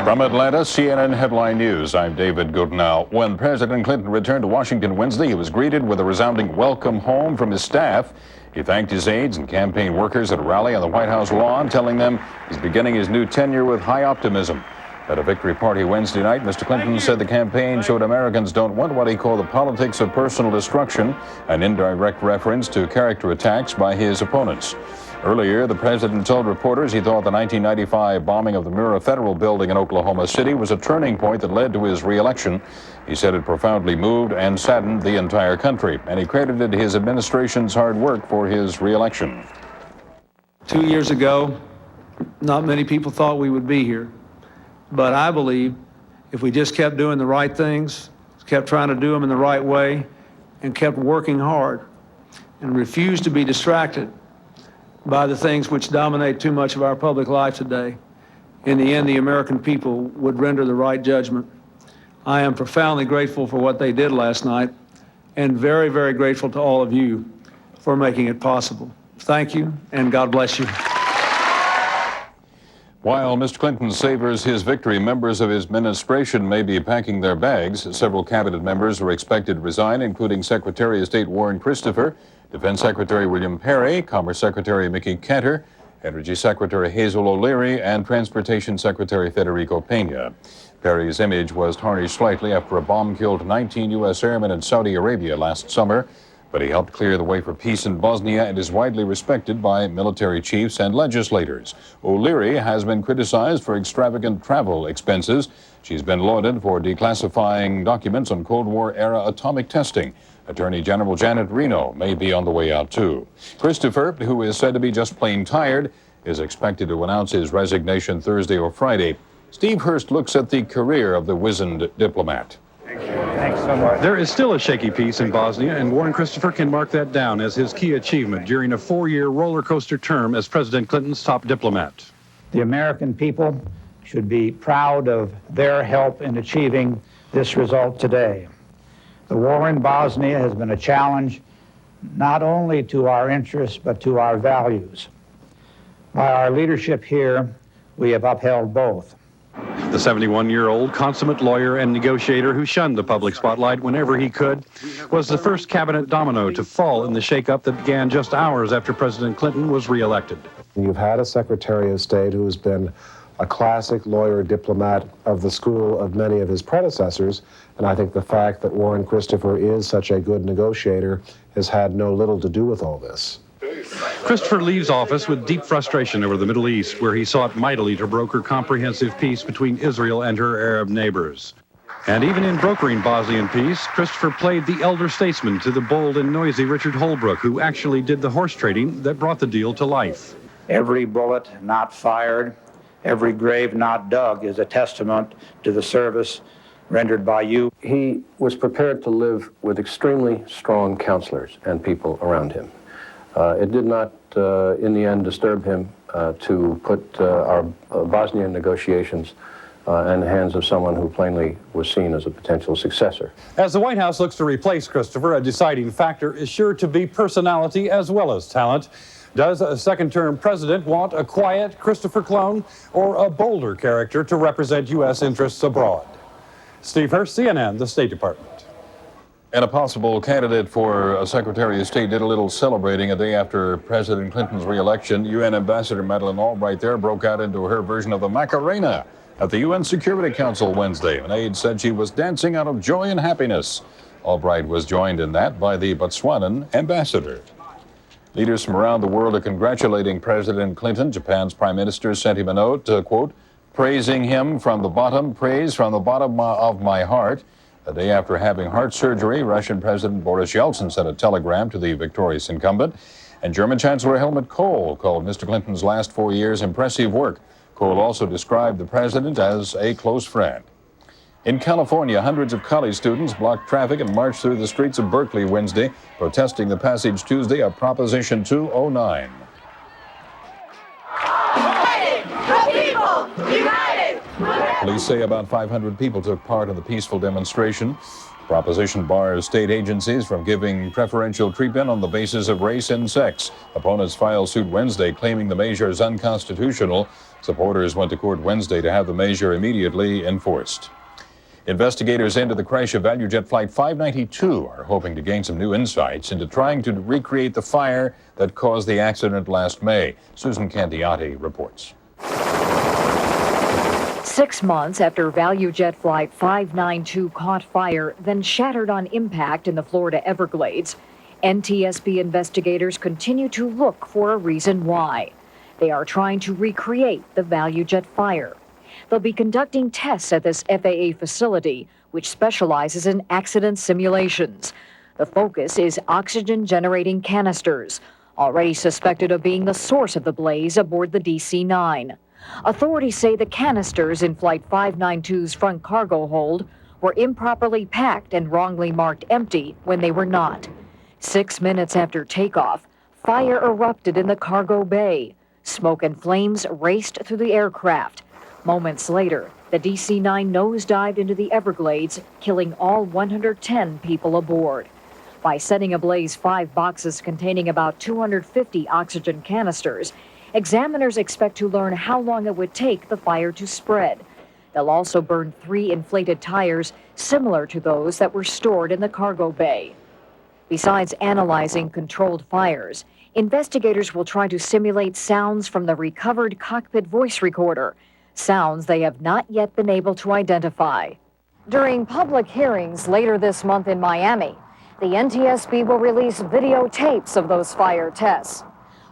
From Atlanta, CNN Headline News, I'm David Goodnow. When President Clinton returned to Washington Wednesday, he was greeted with a resounding welcome home from his staff. He thanked his aides and campaign workers at a rally on the White House lawn, telling them he's beginning his new tenure with high optimism. At a victory party Wednesday night, Mr. Clinton said the campaign showed Americans don't want what he called the politics of personal destruction, an indirect reference to character attacks by his opponents. Earlier, the president told reporters he thought the 1995 bombing of the Murrah Federal Building in Oklahoma City was a turning point that led to his re-election. He said it profoundly moved and saddened the entire country, and he credited his administration's hard work for his re-election. 2 years ago, not many people thought we would be here. But I believe if we just kept doing the right things, kept trying to do them in the right way, and kept working hard, and refused to be distracted by the things which dominate too much of our public life today, in the end, the American people would render the right judgment. I am profoundly grateful for what they did last night, and very, very grateful to all of you for making it possible. Thank you, and God bless you. While Mr. Clinton savors his victory, members of his administration may be packing their bags. Several cabinet members are expected to resign, including Secretary of State Warren Christopher, Defense Secretary William Perry, Commerce Secretary Mickey Cantor, Energy Secretary Hazel O'Leary, and Transportation Secretary Federico Pena. Perry's image was tarnished slightly after a bomb killed 19 U.S. airmen in Saudi Arabia last summer, but he helped clear the way for peace in Bosnia and is widely respected by military chiefs and legislators. O'Leary has been criticized for extravagant travel expenses. She's been lauded for declassifying documents on Cold War-era atomic testing. Attorney General Janet Reno may be on the way out, too. Christopher, who is said to be just plain tired, is expected to announce his resignation Thursday or Friday. Steve Hurst looks at the career of the wizened diplomat. Thanks so much. There is still a shaky peace in Bosnia, and Warren Christopher can mark that down as his key achievement during a 4-year roller coaster term as President Clinton's top diplomat. The American people should be proud of their help in achieving this result today. The war in Bosnia has been a challenge not only to our interests but to our values. By our leadership here, we have upheld both. The 71-year-old consummate lawyer and negotiator who shunned the public spotlight whenever he could was the first cabinet domino to fall in the shakeup that began just hours after President Clinton was reelected. You've had a Secretary of State who's been a classic lawyer diplomat of the school of many of his predecessors, and I think the fact that Warren Christopher is such a good negotiator has had no little to do with all this. Christopher leaves office with deep frustration over the Middle East, where he sought mightily to broker comprehensive peace between Israel and her Arab neighbors. And even in brokering Bosnian peace, Christopher played the elder statesman to the bold and noisy Richard Holbrooke, who actually did the horse trading that brought the deal to life. Every bullet not fired, every grave not dug is a testament to the service rendered by you. He was prepared to live with extremely strong counselors and people around him. It did not, in the end, disturb him to put our Bosnian negotiations in the hands of someone who plainly was seen as a potential successor. As the White House looks to replace Christopher, a deciding factor is sure to be personality as well as talent. Does a second-term president want a quiet Christopher clone or a bolder character to represent U.S. interests abroad? Steve Hurst, CNN, the State Department. And a possible candidate for a Secretary of State did a little celebrating a day after President Clinton's re-election. UN Ambassador Madeleine Albright there broke out into her version of the Macarena at the UN Security Council Wednesday. An aide said she was dancing out of joy and happiness. Albright was joined in that by the Botswanan ambassador. Leaders from around the world are congratulating President Clinton. Japan's prime minister sent him a note, quote, praising him from the bottom, praise from the bottom of my heart. The day after having heart surgery, Russian President Boris Yeltsin sent a telegram to the victorious incumbent. And German Chancellor Helmut Kohl called Mr. Clinton's last 4 years impressive work. Kohl also described the president as a close friend. In California, hundreds of college students blocked traffic and marched through the streets of Berkeley Wednesday, protesting the passage Tuesday of Proposition 209. Police say about 500 people took part in the peaceful demonstration. The proposition bars state agencies from giving preferential treatment on the basis of race and sex. Opponents filed suit Wednesday claiming the measure is unconstitutional. Supporters went to court Wednesday to have the measure immediately enforced. Investigators into the crash of ValueJet Flight 592 are hoping to gain some new insights into trying to recreate the fire that caused the accident last May. Susan Candiotti reports. 6 months after ValueJet Flight 592 caught fire, then shattered on impact in the Florida Everglades, NTSB investigators continue to look for a reason why. They are trying to recreate the ValueJet fire. They'll be conducting tests at this FAA facility, which specializes in accident simulations. The focus is oxygen-generating canisters, already suspected of being the source of the blaze aboard the DC-9. Authorities say the canisters in Flight 592's front cargo hold were improperly packed and wrongly marked empty when they were not. 6 minutes after takeoff, fire erupted in the cargo bay. Smoke and flames raced through the aircraft. Moments later, the DC-9 nosedived into the Everglades, killing all 110 people aboard. By setting ablaze 5 boxes containing about 250 oxygen canisters, examiners expect to learn how long it would take the fire to spread. They'll also burn 3 inflated tires similar to those that were stored in the cargo bay. Besides analyzing controlled fires, investigators will try to simulate sounds from the recovered cockpit voice recorder, sounds they have not yet been able to identify. During public hearings later this month in Miami, the NTSB will release videotapes of those fire tests.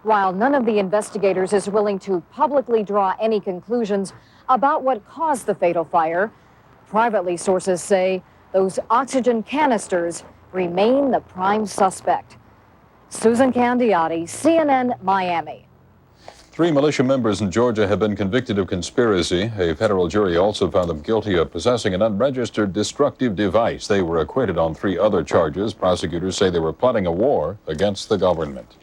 While none of the investigators is willing to publicly draw any conclusions about what caused the fatal fire, privately sources say those oxygen canisters remain the prime suspect. Susan Candiotti, CNN, Miami. 3 militia members in Georgia have been convicted of conspiracy. A federal jury also found them guilty of possessing an unregistered destructive device. They were acquitted on 3 other charges. Prosecutors say they were plotting a war against the government.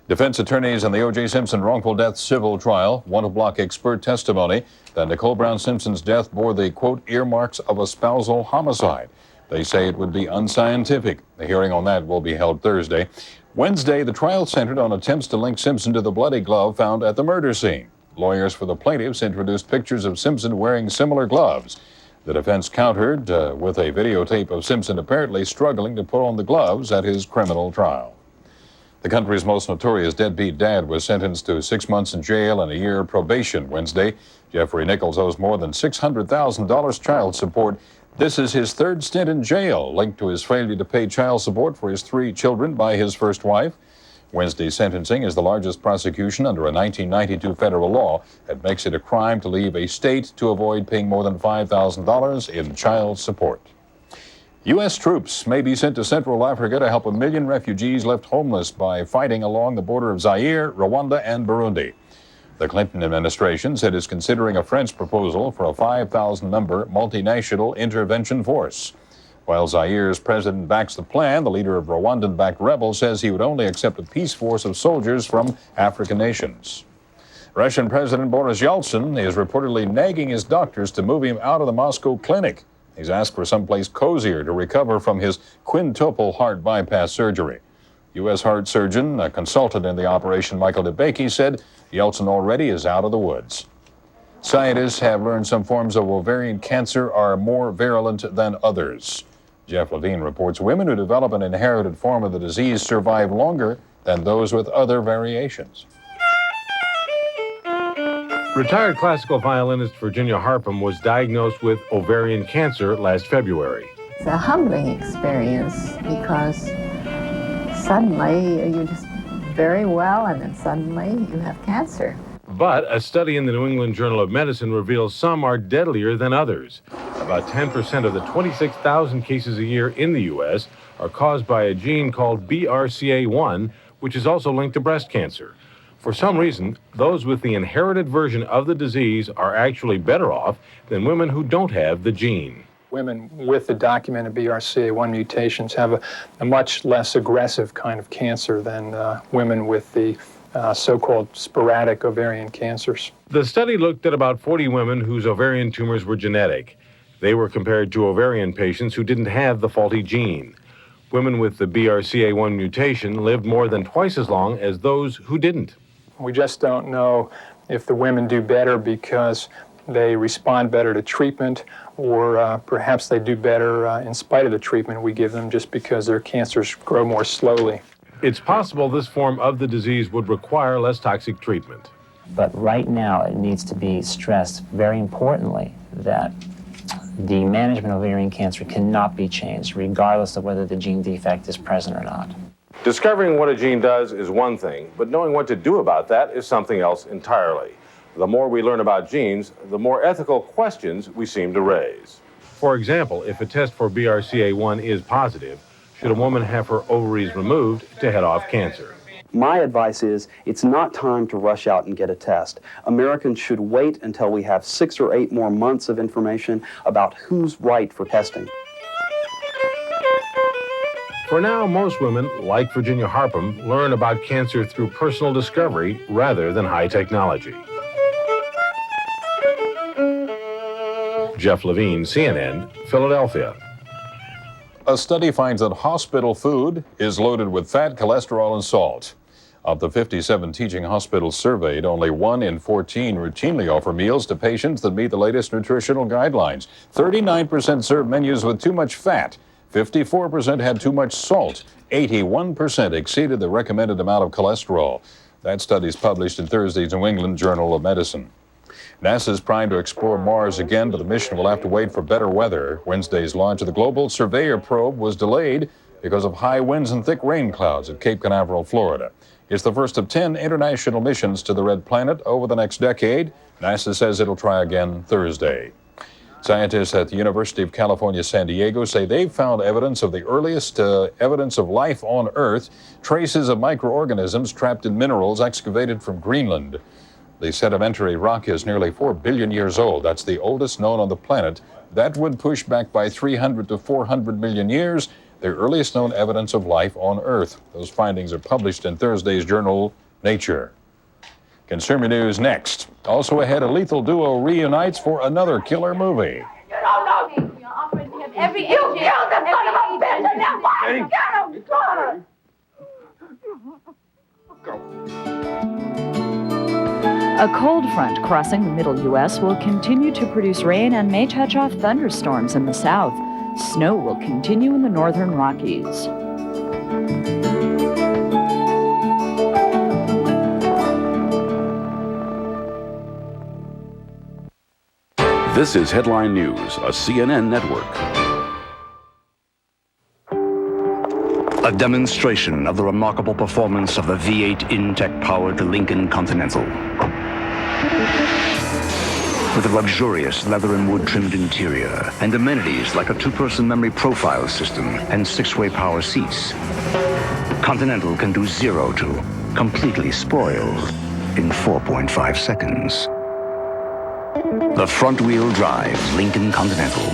Defense attorneys in the O.J. Simpson wrongful death civil trial want to block expert testimony that Nicole Brown Simpson's death bore the, quote, earmarks of a spousal homicide. They say it would be unscientific. The hearing on that will be held Thursday. Wednesday, the trial centered on attempts to link Simpson to the bloody glove found at the murder scene. Lawyers for the plaintiffs introduced pictures of Simpson wearing similar gloves. The defense countered with a videotape of Simpson apparently struggling to put on the gloves at his criminal trial. The country's most notorious deadbeat dad was sentenced to 6 months in jail and a year probation Wednesday. Jeffrey Nichols owes more than $600,000 child support. This is his 3rd stint in jail, linked to his failure to pay child support for his 3 children by his first wife. Wednesday's sentencing is the largest prosecution under a 1992 federal law that makes it a crime to leave a state to avoid paying more than $5,000 in child support. U.S. troops may be sent to Central Africa to help 1 million refugees left homeless by fighting along the border of Zaire, Rwanda, and Burundi. The Clinton administration said it's considering a French proposal for a 5,000-member multinational intervention force. While Zaire's president backs the plan, the leader of Rwandan-backed rebels says he would only accept a peace force of soldiers from African nations. Russian President Boris Yeltsin is reportedly nagging his doctors to move him out of the Moscow clinic. He's asked for someplace cozier to recover from his quintuple heart bypass surgery. U.S. heart surgeon, a consultant in the operation, Michael DeBakey, said Yeltsin already is out of the woods. Scientists have learned some forms of ovarian cancer are more virulent than others. Jeff Levine reports women who develop an inherited form of the disease survive longer than those with other variations. Retired classical violinist Virginia Harpham was diagnosed with ovarian cancer last February. It's a humbling experience because suddenly you're just very well and then suddenly you have cancer. But a study in the New England Journal of Medicine reveals some are deadlier than others. About 10% of the 26,000 cases a year in the U.S. are caused by a gene called BRCA1, which is also linked to breast cancer. For some reason, those with the inherited version of the disease are actually better off than women who don't have the gene. Women with the documented BRCA1 mutations have a much less aggressive kind of cancer than women with the so-called sporadic ovarian cancers. The study looked at about 40 women whose ovarian tumors were genetic. They were compared to ovarian patients who didn't have the faulty gene. Women with the BRCA1 mutation lived more than twice as long as those who didn't. We just don't know if the women do better because they respond better to treatment, or perhaps they do better in spite of the treatment we give them just because their cancers grow more slowly. It's possible this form of the disease would require less toxic treatment. But right now, it needs to be stressed very importantly that the management of ovarian cancer cannot be changed, regardless of whether the gene defect is present or not. Discovering what a gene does is one thing, but knowing what to do about that is something else entirely. The more we learn about genes, the more ethical questions we seem to raise. For example, if a test for BRCA1 is positive, should a woman have her ovaries removed to head off cancer? My advice is it's not time to rush out and get a test. Americans should wait until we have 6 or 8 more months of information about who's right for testing. For now, most women, like Virginia Harpham, learn about cancer through personal discovery rather than high technology. Jeff Levine, CNN, Philadelphia. A study finds that hospital food is loaded with fat, cholesterol, and salt. Of the 57 teaching hospitals surveyed, only 1 in 14 routinely offer meals to patients that meet the latest nutritional guidelines. 39% served menus with too much fat. 54% had too much salt. 81% exceeded the recommended amount of cholesterol. That study is published in Thursday's New England Journal of Medicine. NASA's primed to explore Mars again, but the mission will have to wait for better weather. Wednesday's launch of the Global Surveyor probe was delayed because of high winds and thick rain clouds at Cape Canaveral, Florida. It's the first of 10 international missions to the Red Planet over the next decade. NASA says it'll try again Thursday. Scientists at the University of California, San Diego say they've found evidence of the earliest evidence of life on Earth, traces of microorganisms trapped in minerals excavated from Greenland. The sedimentary rock is nearly 4 billion years old. That's the oldest known on the planet. That would push back by 300 to 400 million years the earliest known evidence of life on Earth. Those findings are published in Thursday's journal, Nature. Consumer News next. Also ahead, a lethal duo reunites for another killer movie. You don't know me. You're offering to have every you killed the son of a bitch, and now why? Get him, daughter. A cold front crossing the middle U.S. will continue to produce rain and may touch off thunderstorms in the south. Snow will continue in the northern Rockies. This is Headline News, a CNN network. A demonstration of the remarkable performance of the V8 Intech-powered Lincoln Continental. With a luxurious leather and wood-trimmed interior and amenities like a 2-person memory profile system and 6-way power seats, Continental can do 0 to completely spoiled in 4.5 seconds. The front-wheel drive Lincoln Continental.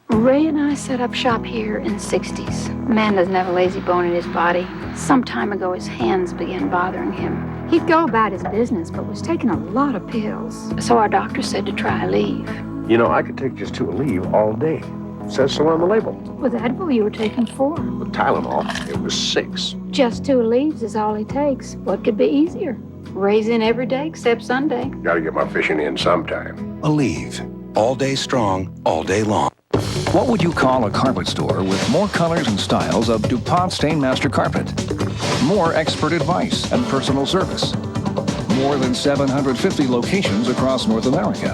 Ray and I set up shop here in the 60s. A man doesn't have a lazy bone in his body. Some time ago, his hands began bothering him. He'd go about his business, but was taking a lot of pills. So our doctor said to try Aleve. You know, I could take just 2 Aleve all day. It says so on the label. With Advil, you were taking 4. With Tylenol, it was 6. Just 2 Aleves is all he takes. What could be easier? Ray's in every day except Sunday. Gotta get my fishing in sometime. Aleve. All day strong, all day long. What would you call a carpet store with more colors and styles of DuPont Stainmaster carpet? More expert advice and personal service. More than 750 locations across North America.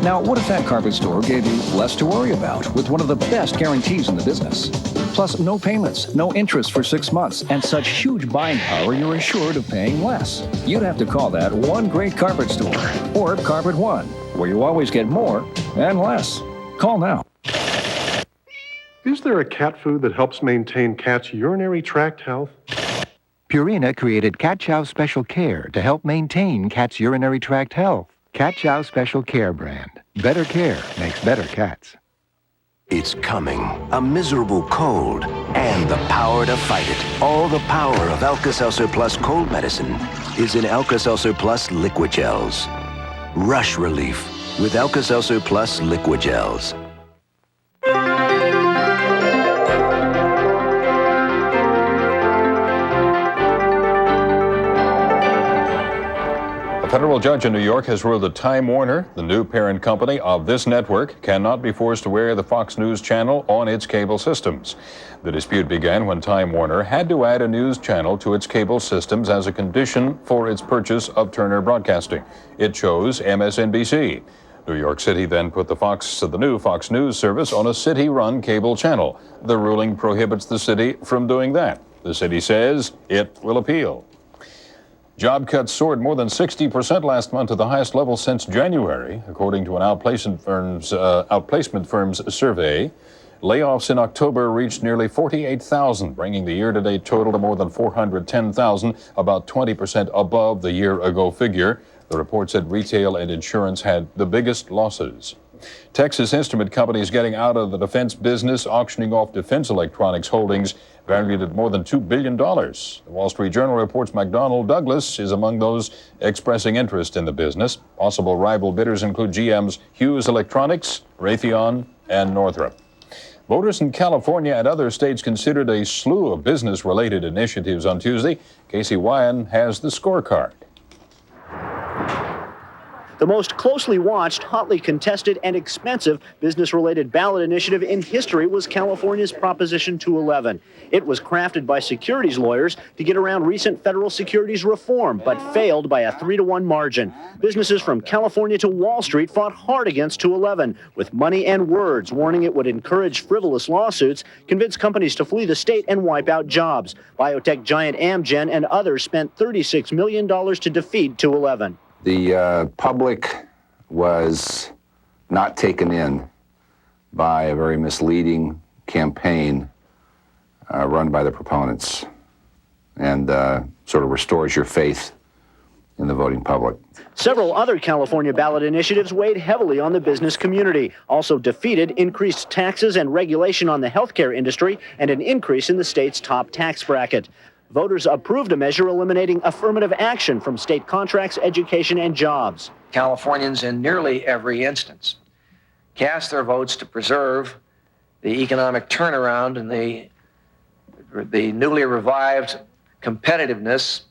Now, what if that carpet store gave you less to worry about with one of the best guarantees in the business? Plus, no payments, no interest for 6 months, and such huge buying power you're assured of paying less. You'd have to call that one great carpet store, or Carpet One, where you always get more and less. Call now. Is there a cat food that helps maintain cats' urinary tract health? Purina created Cat Chow Special Care to help maintain cats' urinary tract health. Cat Chow Special Care brand. Better care makes better cats. It's coming. A miserable cold and the power to fight it. All the power of Alka-Seltzer Plus cold medicine is in Alka-Seltzer Plus Liquid Gels. Rush relief with Alka-Seltzer Plus Liquid Gels. A federal judge in New York has ruled that Time Warner, the new parent company of this network, cannot be forced to air the Fox News channel on its cable systems. The dispute began when Time Warner had to add a news channel to its cable systems as a condition for its purchase of Turner Broadcasting. It chose MSNBC. New York City then put the new Fox News service on a city-run cable channel. The ruling prohibits the city from doing that. The city says it will appeal. Job cuts soared more than 60% last month to the highest level since January, according to an outplacement firm's survey. Layoffs in October reached nearly 48,000, bringing the year-to-date total to more than 410,000, about 20% above the year-ago figure. The report said retail and insurance had the biggest losses. Texas Instrument Company is getting out of the defense business, auctioning off defense electronics holdings valued at more than $2 billion. The Wall Street Journal reports McDonnell Douglas is among those expressing interest in the business. Possible rival bidders include GM's Hughes Electronics, Raytheon, and Northrop. Voters in California and other states considered a slew of business-related initiatives on Tuesday. Casey Wyan has the scorecard. The most closely watched, hotly contested, and expensive business-related ballot initiative in history was California's Proposition 211. It was crafted by securities lawyers to get around recent federal securities reform, but failed by a 3-to-1 margin. Businesses from California to Wall Street fought hard against 211, with money and words warning it would encourage frivolous lawsuits, convince companies to flee the state, and wipe out jobs. Biotech giant Amgen and others spent $36 million to defeat 211. The public was not taken in by a very misleading campaign run by the proponents, and sort of restores your faith in the voting public. Several other California ballot initiatives weighed heavily on the business community. Also defeated increased taxes and regulation on the healthcare industry and an increase in the state's top tax bracket. Voters approved a measure eliminating affirmative action from state contracts, education, and jobs. Californians in nearly every instance cast their votes to preserve the economic turnaround and the newly revived competitiveness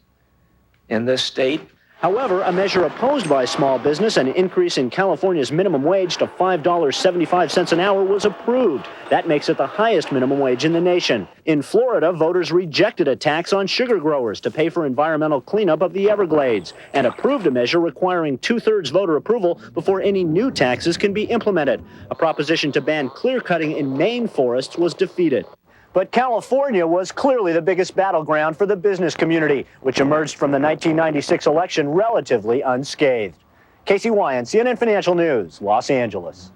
in this state. However, a measure opposed by small business, an increase in California's minimum wage to $5.75 an hour, was approved. That makes it the highest minimum wage in the nation. In Florida, voters rejected a tax on sugar growers to pay for environmental cleanup of the Everglades and approved a measure requiring 2/3 voter approval before any new taxes can be implemented. A proposition to ban clear-cutting in Maine forests was defeated. But California was clearly the biggest battleground for the business community, which emerged from the 1996 election relatively unscathed. Casey Wyan, CNN Financial News, Los Angeles.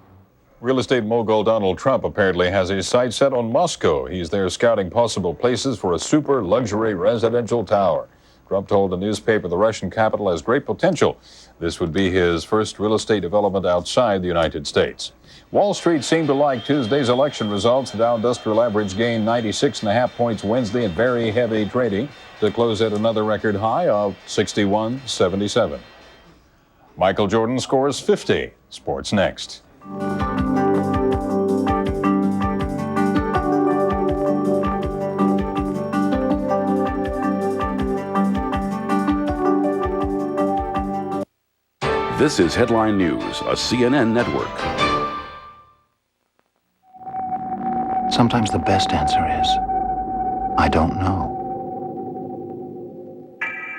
Real estate mogul Donald Trump apparently has his sights set on Moscow. He's there scouting possible places for a super luxury residential tower. Trump told the newspaper the Russian capital has great potential. This would be his first real estate development outside the United States. Wall Street seemed to like Tuesday's election results. The Dow Industrial Average gained 96.5 points Wednesday in very heavy trading to close at another record high of 61.77. Michael Jordan scores 50. Sports next. This is Headline News, a CNN network. Sometimes the best answer is, I don't know.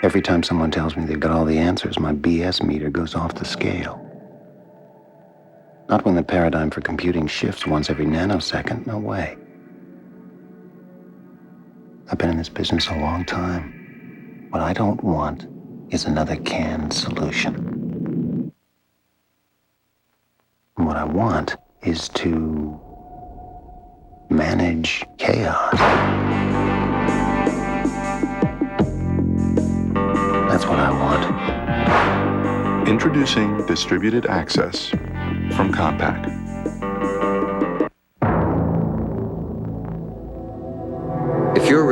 Every time someone tells me they've got all the answers, my BS meter goes off the scale. Not when the paradigm for computing shifts once every nanosecond, no way. I've been in this business a long time. What I don't want is another canned solution. And what I want is to manage chaos. That's what I want. Introducing distributed access from Compaq.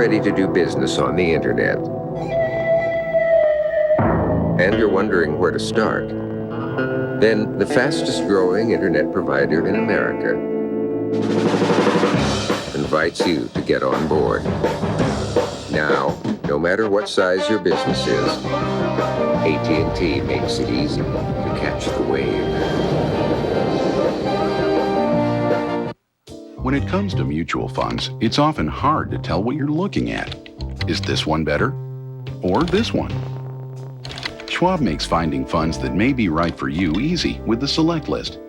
ready to do business on the internet, and you're wondering where to start, then the fastest growing internet provider in America invites you to get on board. Now, no matter what size your business is, AT&T makes it easy to catch the wave. When it comes to mutual funds, it's often hard to tell what you're looking at. Is this one better? Or this one? Schwab makes finding funds that may be right for you easy with the Select List.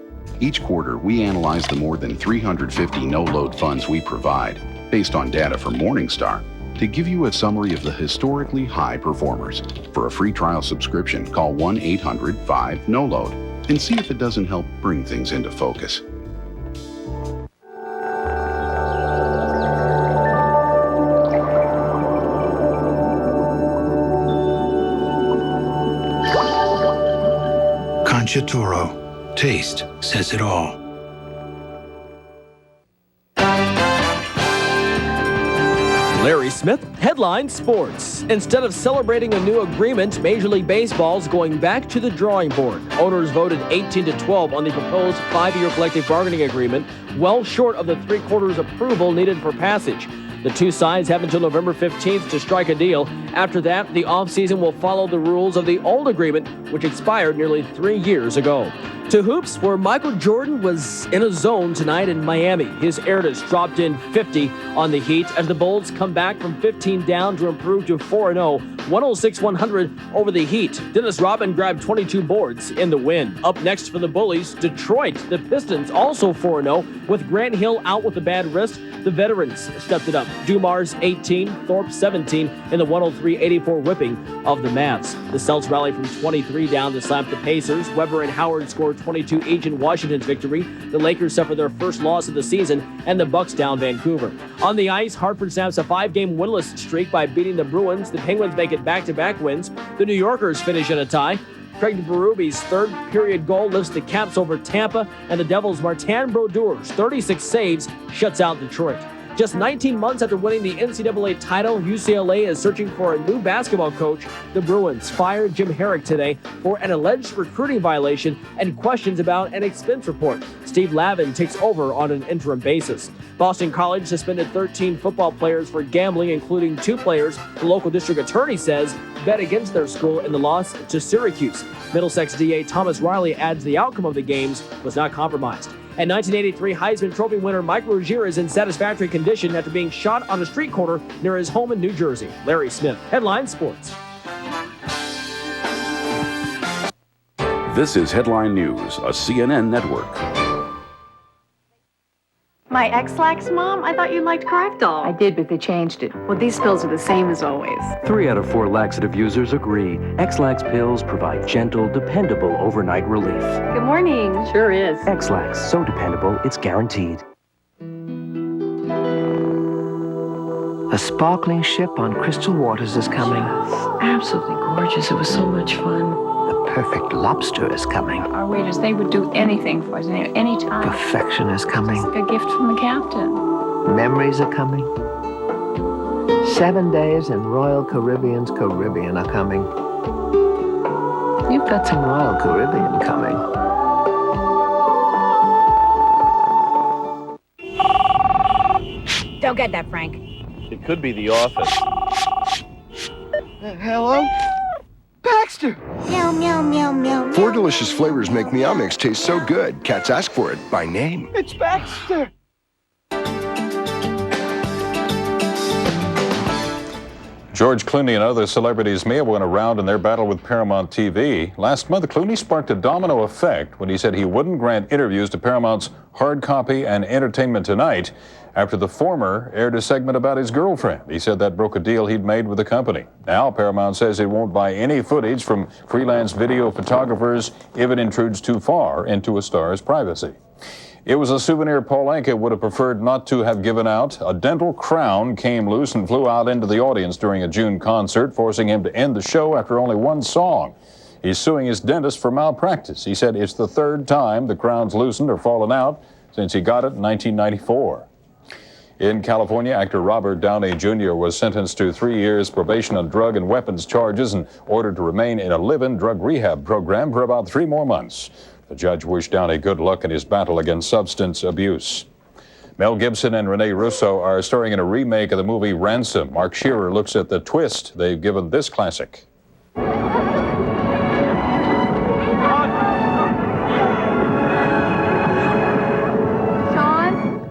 Each quarter, we analyze the more than 350 no-load funds we provide, based on data from Morningstar, to give you a summary of the historically high performers. For a free trial subscription, call 1-800-5-NO-LOAD and see if it doesn't help bring things into focus. Conchitoro. Taste says it all. Larry Smith, Headline Sports. Instead of celebrating a new agreement, Major League Baseball's going back to the drawing board. Owners voted 18-12 on the proposed 5-year collective bargaining agreement, well short of the 3/4 approval needed for passage. The two sides have until November 15th to strike a deal. After that, the offseason will follow the rules of the old agreement, which expired nearly 3 years ago. To hoops, where Michael Jordan was in a zone tonight in Miami. His Erdas dropped in 50 on the Heat as the Bulls come back from 15 down to improve to 4-0, 106-100 over the Heat. Dennis Rodman grabbed 22 boards in the win. Up next for the Bullies, Detroit. The Pistons also 4-0 with Grant Hill out with a bad wrist. The veterans stepped it up. Dumars 18, Thorpe 17 in the 103-84 whipping of the Mavs. The Celts rally from 23 down to slap the Pacers. Weber and Howard scored 22 each in Washington's victory. The Lakers suffer their first loss of the season, and the Bucks down Vancouver. On the ice, Hartford snaps a 5-game winless streak by beating the Bruins. The Penguins make it back-to-back wins. The New Yorkers finish in a tie. Craig Berube's third period goal lifts the Caps over Tampa, and the Devils' Martin Brodeur's 36 saves shuts out Detroit. Just 19 months after winning the NCAA title, UCLA is searching for a new basketball coach. The Bruins fired Jim Herrick today for an alleged recruiting violation and questions about an expense report. Steve Lavin takes over on an interim basis. Boston College suspended 13 football players for gambling, including 2 players the local district attorney says bet against their school in the loss to Syracuse. Middlesex DA Thomas Riley adds the outcome of the games was not compromised. And 1983 Heisman Trophy winner Mike Rozier is in satisfactory condition after being shot on a street corner near his home in New Jersey. Larry Smith, Headline Sports. This is Headline News, a CNN network. My X-Lax, Mom? I thought you liked Craftal. I did, but they changed it. Well, these pills are the same as always. 3 out of 4 laxative users agree. X-Lax pills provide gentle, dependable overnight relief. Good morning. Sure is. X-Lax, so dependable, it's guaranteed. A sparkling ship on crystal waters is coming. Absolutely gorgeous. It was so much fun. The perfect lobster is coming. Our waiters, they would do anything for us, any time. Perfection is coming. It's like a gift from the captain. Memories are coming. 7 days in Royal Caribbean's Caribbean are coming. You've got some Royal Caribbean coming. Don't get that, Frank. It could be the office. Hello? Baxter! Meow, meow, meow, meow. 4 delicious flavors make Meow Mix taste so good, cats ask for it by name. It's Baxter! George Clooney and other celebrities may have won a round in their battle with Paramount TV. Last month, Clooney sparked a domino effect when he said he wouldn't grant interviews to Paramount's Hard Copy and Entertainment Tonight after the former aired a segment about his girlfriend. He said that broke a deal he'd made with the company. Now, Paramount says it won't buy any footage from freelance video photographers if it intrudes too far into a star's privacy. It was a souvenir Paul Anka would have preferred not to have given out. A dental crown came loose and flew out into the audience during a June concert, forcing him to end the show after only one song. He's suing his dentist for malpractice. He said it's the 3rd time the crown's loosened or fallen out since he got it in 1994. In California, actor Robert Downey Jr. was sentenced to 3 years probation on drug and weapons charges and ordered to remain in a live-in drug rehab program for about 3 more months. The judge wished Downey good luck in his battle against substance abuse. Mel Gibson and Rene Russo are starring in a remake of the movie Ransom. Mark Shearer looks at the twist they've given this classic.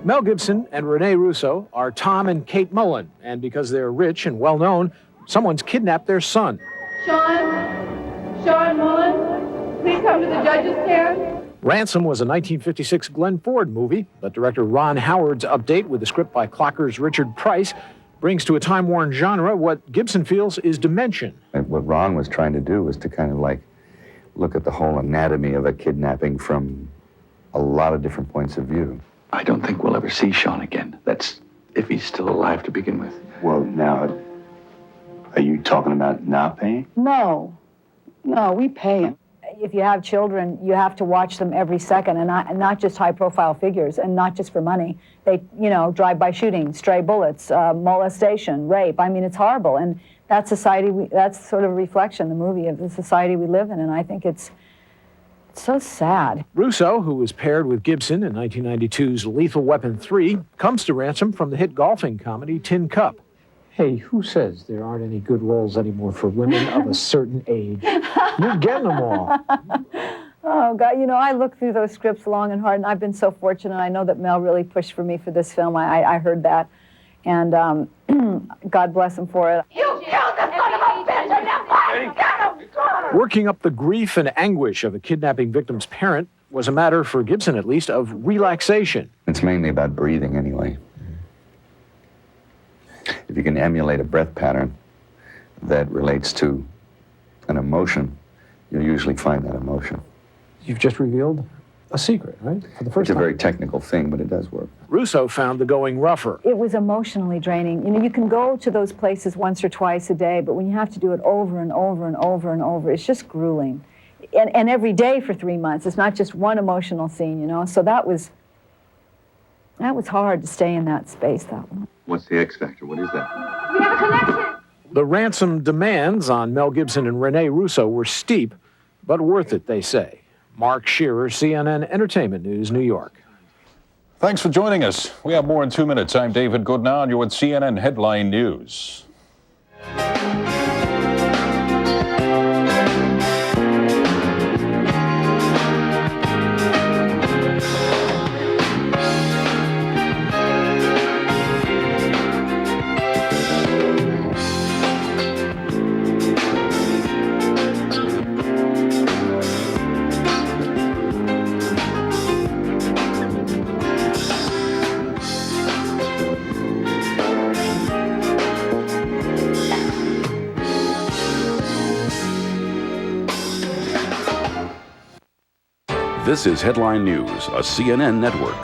Mel Gibson and Rene Russo are Tom and Kate Mullen, and because they're rich and well-known, someone's kidnapped their son. Sean Mullen, please come to the judge's stand. Ransom was a 1956 Glenn Ford movie, but director Ron Howard's update with a script by Clocker's Richard Price brings to a time-worn genre what Gibson feels is dimension. And what Ron was trying to do was to kind of like look at the whole anatomy of a kidnapping from a lot of different points of view. I don't think we'll ever see Sean again. That's if he's still alive to begin with. Well, now, are you talking about not paying? No, we pay him. If you have children, you have to watch them every second, and not just high-profile figures, and not just for money. They, drive-by shooting, stray bullets, molestation, rape. I mean, it's horrible, and that's that's sort of a reflection, the movie, of the society we live in, and I think it's so sad. Russo, who was paired with Gibson in 1992's Lethal Weapon 3, comes to Ransom from the hit golfing comedy Tin Cup. Hey, who says there aren't any good roles anymore for women of a certain age? You're getting them all. Oh, God, I looked through those scripts long and hard, and I've been so fortunate. I know that Mel really pushed for me for this film. I heard that, and God bless him for it. You killed the son of a bitch, and now I got him! Working up the grief and anguish of a kidnapping victim's parent was a matter, for Gibson at least, of relaxation. It's mainly about breathing anyway. If you can emulate a breath pattern that relates to an emotion, you'll usually find that emotion. You've just revealed a secret, right? For the first It's a time. very technical thing, but it does work. Russo found the going rougher. It was emotionally draining. You can go to those places once or twice a day, but when you have to do it over and over and over and over, it's just grueling. And every day for 3 months. It's not just one emotional scene, So that was hard to stay in that space that long. What's the X factor? What is that? We have a connection! The ransom demands on Mel Gibson and Rene Russo were steep, but worth it, they say. Mark Shearer, CNN Entertainment News, New York. Thanks for joining us. We have more in 2 minutes. I'm David Goodnow, and you're with CNN Headline News. This is Headline News, a CNN network.